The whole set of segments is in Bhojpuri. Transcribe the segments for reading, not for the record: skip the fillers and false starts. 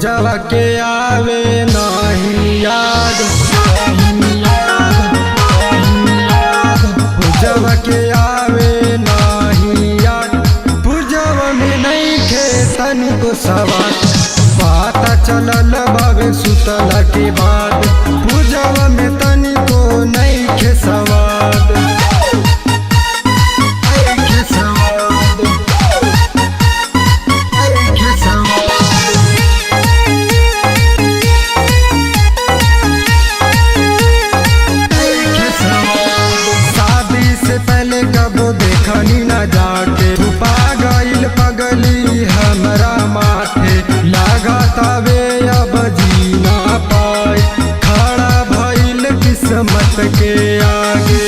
पूजवा के आवे नहीं याद, पूजवा के आवे नहीं याद, पूजवा में नहीं खे तनिको सवाद। पता चलल बाबे सुतला के बाद, पूजवा में तनिको नहीं खे सवाद। जाके छुपा गइल पगली हमरा माथे, लागतावे अब जीना पाए, खड़ा भइल किस्मत के आगे।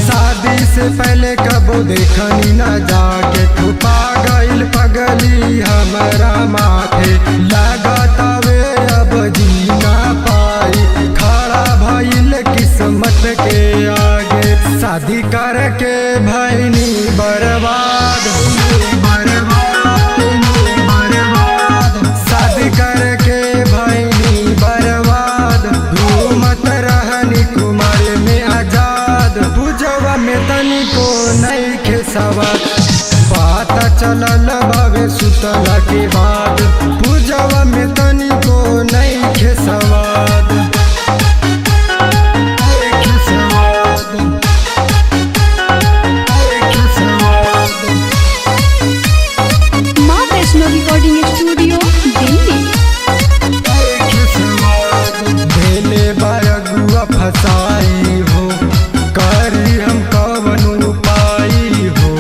शादी से पहले कबो देखनी न जाके, छुपा गइल पगली हमरा माथे, लागतावे अब जीना पाए, खड़ा भइल किस्मत के आगे। शादी करके भैनी बर्बाद, शादी करके भैनी बर्बाद, घूमत रहनी कुमार में आजाद, पूजवा में तनिको नहीं खे सवाद। पता चलल बाबे सुतला के बाद, पूजवा में तनिको नहीं खे सवाद। Recording studio Delhi. भेले बारगुआ फसाई हो, करी हम कवन उपाई हो,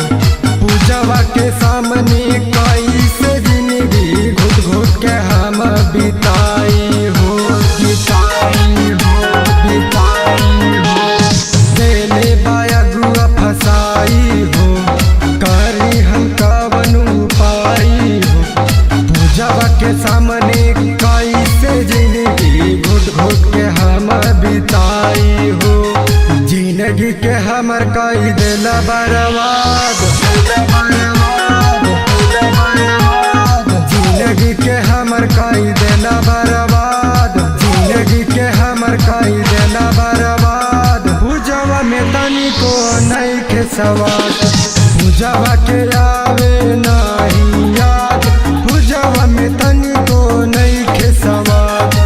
पूजवा के सामने कैसे जिंदगी घुट घुट के हम बिताई हो, बिताई हो, बिताई हो। भेले बारगुआ फसाई हो, करी हम कवन उपाई हो, पूजवा के सामने कैसे जिंदगी घुट घुट के हम बिताई हो। जिंदगी के हमर कई दिल बर्बाद, जिंदगी के हमर कई दिल बर्बाद, जिंदगी के हमर कई दिल बर्बाद, पूजवा में तनिको नहीं खे सवाद। पूजवा के आवे नहीं याद, पूजवा में तनिको नहीं खे सवाद।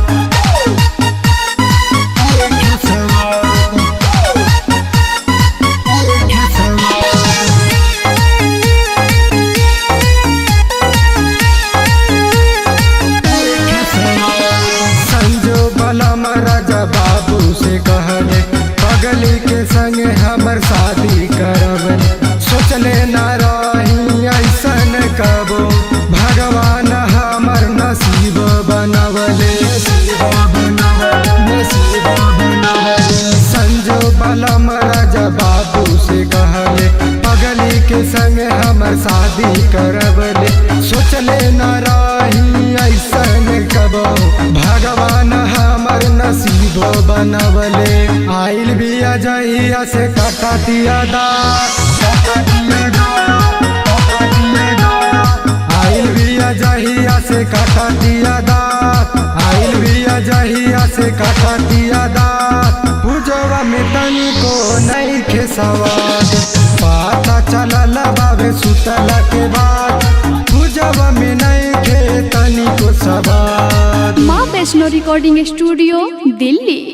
संजो बलम राजा बाबू से कहले, पगली के संग हमर शादी करब, सोचले न रही ऐसन कबो, भगवान हमर नसीब बनवले, नसीब बनवले। संजो बलम राजा बाबू से कहले, पगली के संग हमर शादी करबले, सोचले न रही ऐसन कबो, भगवान हमर नसीब बनवले। आइल भी अजहिया से कटातिया दात, आइल भी अजहिया से कटातिया दात, आइल भी अजहिया से कटातिया दात, पूजवा में तनिको नहीं खे सवाद। पता चलल बाबे सुतला के बाद, पूजवा में नहीं खे तनिको सवाद। माँ वैष्णो रिकॉर्डिंग स्टूडियो दिल्ली।